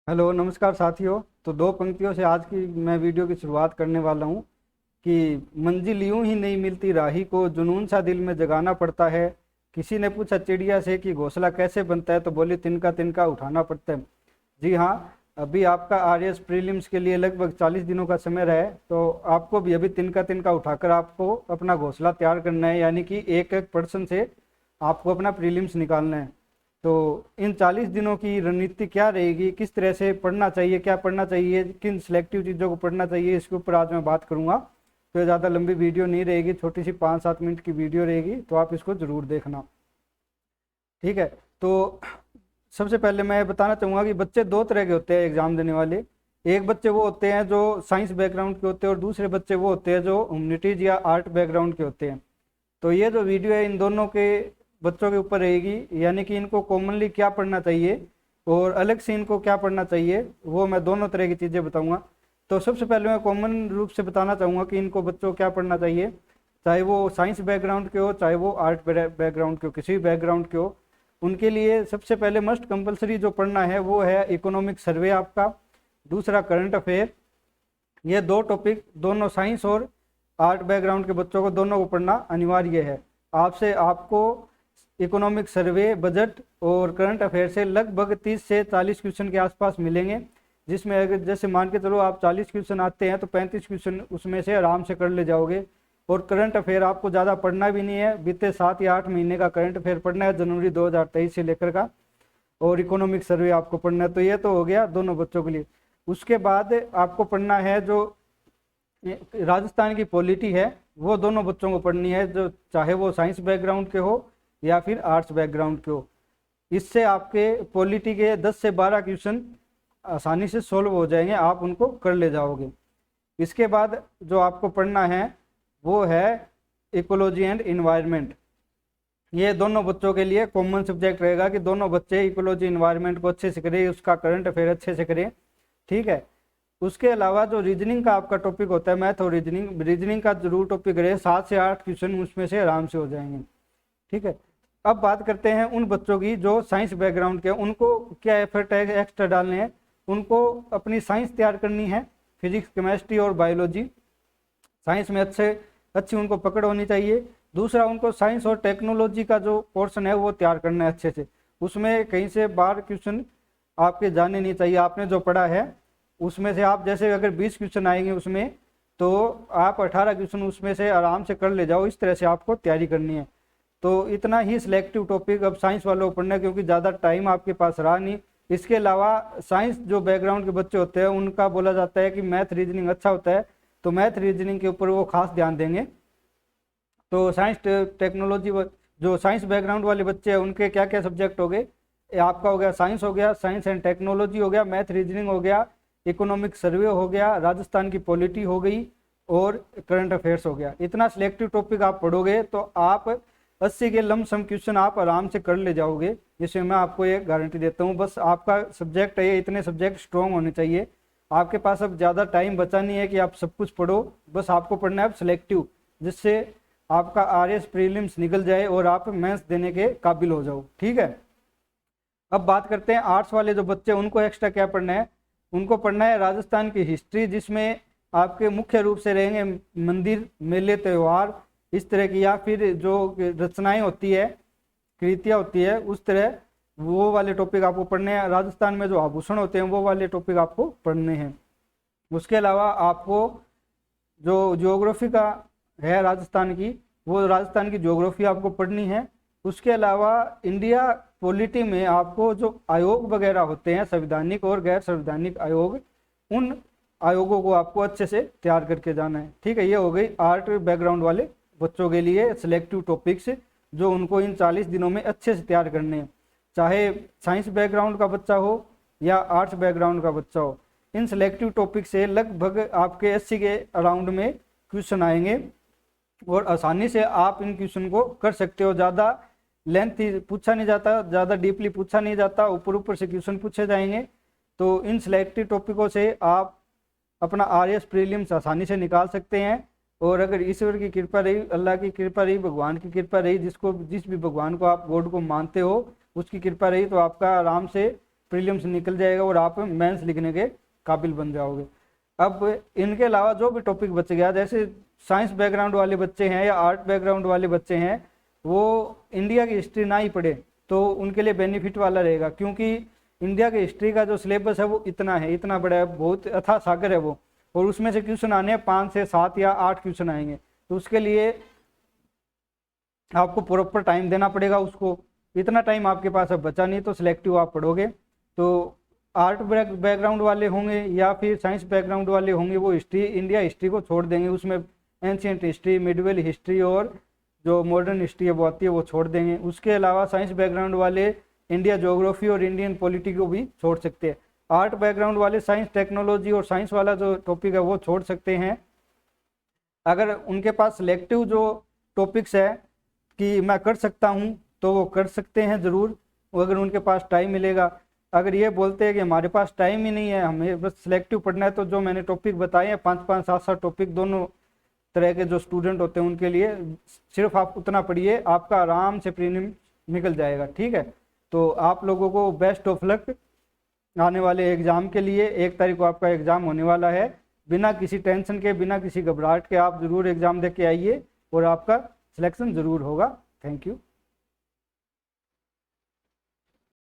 Hello नमस्कार साथियों। तो दो पंक्तियों से आज की मैं वीडियो की शुरुआत करने वाला हूँ कि मंजिल यूं ही नहीं मिलती राही को, जुनून सा दिल में जगाना पड़ता है। किसी ने पूछा चिड़िया से कि घोंसला कैसे बनता है, तो बोली तिनका तिनका उठाना पड़ता है। जी हाँ, अभी आपका आरएस प्रीलिम्स के लिए लगभग 40 दिनों का समय रहा है, तो आपको भी अभी तिनका तिनका उठाकर आपको अपना घोंसला तैयार करना है, यानी कि एक एक पर्सन से आपको अपना प्रीलिम्स निकालना है। तो इन 40 दिनों की रणनीति क्या रहेगी, किस तरह से पढ़ना चाहिए, क्या पढ़ना चाहिए, किन सिलेक्टिव चीज़ों को पढ़ना चाहिए, इसके ऊपर आज मैं बात करूंगा। तो ज़्यादा लंबी वीडियो नहीं रहेगी, छोटी सी 5-7 मिनट की वीडियो रहेगी, तो आप इसको ज़रूर देखना। ठीक है। तो सबसे पहले मैं बताना चाहूँगा कि बच्चे दो तरह के होते हैं एग्जाम देने वाले। एक बच्चे वो होते हैं जो साइंस बैकग्राउंड के होते हैं, और दूसरे बच्चे वो होते हैं जो ह्यूमैनिटीज या आर्ट बैकग्राउंड के होते हैं। तो ये जो वीडियो है इन दोनों के बच्चों के ऊपर रहेगी, यानी कि इनको कॉमनली क्या पढ़ना चाहिए और अलग से इनको क्या पढ़ना चाहिए, वो मैं दोनों तरह की चीज़ें बताऊंगा। तो सबसे पहले मैं कॉमन रूप से बताना चाहूँगा कि इनको बच्चों को क्या पढ़ना चाहिए, चाहे वो साइंस बैकग्राउंड के हो, चाहे वो आर्ट बैकग्राउंड के हो, किसी भी बैकग्राउंड के हो। उनके लिए सबसे पहले मस्ट कंपलसरी जो पढ़ना है वो है इकोनॉमिक सर्वे आपका, दूसरा करंट अफेयर। ये दो टॉपिक दोनों साइंस और आर्ट बैकग्राउंड के बच्चों को दोनों को पढ़ना अनिवार्य है। आपको इकोनॉमिक सर्वे, बजट और करंट अफेयर से लगभग 30 से 40 क्वेश्चन के आसपास मिलेंगे, जिसमें अगर जैसे मान के चलो आप 40 क्वेश्चन आते हैं तो 35 क्वेश्चन उसमें से आराम से कर ले जाओगे। और करंट अफेयर आपको ज़्यादा पढ़ना भी नहीं है, बीते 7 या 8 महीने का करंट अफेयर पढ़ना है, जनवरी 2023 से लेकर का। और इकोनॉमिक सर्वे आपको पढ़ना है। तो ये तो हो गया दोनों बच्चों के लिए। उसके बाद आपको पढ़ना है जो राजस्थान की पॉलिटी है, वो दोनों बच्चों को पढ़नी है, जो चाहे वो साइंस बैकग्राउंड के हो या फिर आर्ट्स बैकग्राउंड के हो। इससे आपके पॉलिटी के 10 से 12 क्वेश्चन आसानी से सोल्व हो जाएंगे, आप उनको कर ले जाओगे। इसके बाद जो आपको पढ़ना है वो है इकोलॉजी एंड इन्वायरमेंट। ये दोनों बच्चों के लिए कॉमन सब्जेक्ट रहेगा कि दोनों बच्चे इकोलॉजी इन्वायरमेंट को अच्छे से करें, उसका करंट अफेयर अच्छे से करें। ठीक है। उसके अलावा जो रीजनिंग का आपका टॉपिक होता है, मैथ और रीजनिंग का जरूर टॉपिक रहे, 7 से 8 क्वेश्चन उसमें से आराम से हो जाएंगे। ठीक है। अब बात करते हैं उन बच्चों की जो साइंस बैकग्राउंड के, उनको क्या एफर्ट है एक्स्ट्रा डालने हैं। उनको अपनी साइंस तैयार करनी है, फिजिक्स, केमिस्ट्री और बायोलॉजी। साइंस में अच्छी उनको पकड़ होनी चाहिए। दूसरा, उनको साइंस और टेक्नोलॉजी का जो पोर्शन है वो तैयार करना है अच्छे से। उसमें कहीं से बाहर क्वेश्चन आपके जाने नहीं चाहिए। आपने जो पढ़ा है उसमें से आप जैसे अगर 20 क्वेश्चन आएंगे उसमें, तो आप 18 क्वेश्चन उसमें से आराम से कर ले जाओ। इस तरह से आपको तैयारी करनी है। तो इतना ही सिलेक्टिव टॉपिक अब साइंस वालों को पढ़ना है, क्योंकि ज़्यादा टाइम आपके पास रहा नहीं। इसके अलावा साइंस जो बैकग्राउंड के बच्चे होते हैं उनका बोला जाता है कि मैथ रीजनिंग अच्छा होता है, तो मैथ रीजनिंग के ऊपर वो खास ध्यान देंगे। तो साइंस टेक्नोलॉजी जो साइंस बैकग्राउंड वाले बच्चे हैं उनके क्या क्या सब्जेक्ट हो गए, आपका हो गया साइंस, हो गया साइंस एंड टेक्नोलॉजी, हो गया मैथ रीजनिंग, हो गया इकोनॉमिक सर्वे, हो गया राजस्थान की पॉलिटी, हो गई और करंट अफेयर्स हो गया। इतना सिलेक्टिव टॉपिक आप पढ़ोगे तो आप 80 के लमसम क्वेश्चन आप आराम से कर ले जाओगे, जिसमें मैं आपको ये गारंटी देता हूँ। बस आपका सब्जेक्ट है ये, इतने सब्जेक्ट स्ट्रॉन्ग होने चाहिए। आपके पास अब ज़्यादा टाइम बचा नहीं है कि आप सब कुछ पढ़ो, बस आपको पढ़ना है सिलेक्टिव, जिससे आपका आरएस प्रीलिम्स निकल जाए और आप मेंस देने के काबिल हो जाओ। ठीक है। अब बात करते हैं आर्ट्स वाले जो बच्चे, उनको एक्स्ट्रा क्या पढ़ना है। उनको पढ़ना है राजस्थान की हिस्ट्री, जिसमें आपके मुख्य रूप से रहेंगे मंदिर, मेले, त्यौहार, इस तरह की, या फिर जो रचनाएं होती है, कृतियाँ होती है, उस तरह वो वाले टॉपिक आपको पढ़ने हैं। राजस्थान में जो आभूषण होते हैं वो वाले टॉपिक आपको पढ़ने हैं। उसके अलावा आपको जो ज्योग्राफी का है राजस्थान की, वो राजस्थान की ज्योग्राफी आपको पढ़नी है। उसके अलावा इंडिया पॉलिटी में आपको जो आयोग वगैरह होते हैं, संवैधानिक और गैर संवैधानिक आयोग, उन आयोगों को आपको अच्छे से तैयार करके जाना है। ठीक है। ये हो गई आर्ट बैकग्राउंड वाले बच्चों के लिए सिलेक्टिव टॉपिक्स, जो उनको इन 40 दिनों में अच्छे से तैयार करने हैं, चाहे साइंस बैकग्राउंड का बच्चा हो या आर्ट्स बैकग्राउंड का बच्चा हो। इन सिलेक्टिव टॉपिक से लगभग आपके 80 के अराउंड में क्वेश्चन आएंगे, और आसानी से आप इन क्वेश्चन को कर सकते हो। ज़्यादा लेंथ पूछा नहीं जाता, ज़्यादा डीपली पूछा नहीं जाता, ऊपर ऊपर से क्वेश्चन पूछे जाएंगे। तो इन सिलेक्टिव टॉपिकों से आप अपना आरएस प्रीलिम्स आसानी से निकाल सकते हैं। और अगर ईश्वर की कृपा रही, अल्लाह की कृपा रही, भगवान की कृपा रही, जिस भी भगवान को आप गॉड को मानते हो उसकी कृपा रही, तो आपका आराम से प्रीलिम्स निकल जाएगा और आप मेंस लिखने के काबिल बन जाओगे। अब इनके अलावा जो भी टॉपिक बच गया, जैसे साइंस बैकग्राउंड वाले बच्चे हैं या आर्ट बैकग्राउंड वाले बच्चे हैं, वो इंडिया की हिस्ट्री ना ही पढ़े तो उनके लिए बेनिफिट वाला रहेगा, क्योंकि इंडिया की हिस्ट्री का जो सिलेबस है वो इतना है, इतना बड़ा है, बहुत अथाह सागर है वो, और उसमें से क्वेश्चन आने हैं 5 से 7 या 8 क्वेश्चन आएंगे। तो उसके लिए आपको प्रॉपर टाइम देना पड़ेगा उसको। इतना टाइम आपके पास अब बचा नहीं, तो सिलेक्टिव आप पढ़ोगे। तो आर्ट बैकग्राउंड वाले होंगे या फिर साइंस बैकग्राउंड वाले होंगे, वो हिस्ट्री, इंडिया हिस्ट्री को छोड़ देंगे, उसमें एंशियंट हिस्ट्री, मिडवेल हिस्ट्री और जो मॉडर्न हिस्ट्री है वो आती है, वो छोड़ देंगे। उसके अलावा साइंस बैकग्राउंड वाले इंडिया ज्योग्राफी और इंडियन पॉलिटी को भी छोड़ सकते हैं। आर्ट बैकग्राउंड वाले साइंस टेक्नोलॉजी और साइंस वाला जो टॉपिक है वो छोड़ सकते हैं। अगर उनके पास सिलेक्टिव जो टॉपिक्स है कि मैं कर सकता हूं तो वो कर सकते हैं ज़रूर, अगर उनके पास टाइम मिलेगा। अगर ये बोलते हैं कि हमारे पास टाइम ही नहीं है, हमें बस सिलेक्टिव पढ़ना है, तो जो मैंने टॉपिक बताए हैं 5-5, 7-7 टॉपिक, दोनों तरह के जो स्टूडेंट होते हैं उनके लिए, सिर्फ आप उतना पढ़िए, आपका आराम से प्रीलिम निकल जाएगा। ठीक है, तो आप लोगों को बेस्ट ऑफ लक आने वाले एग्ज़ाम के लिए। 1 तारीख को आपका एग्ज़ाम होने वाला है। बिना किसी टेंशन के, बिना किसी घबराहट के आप ज़रूर एग्ज़ाम दे के आइए और आपका सिलेक्शन ज़रूर होगा। Thank you.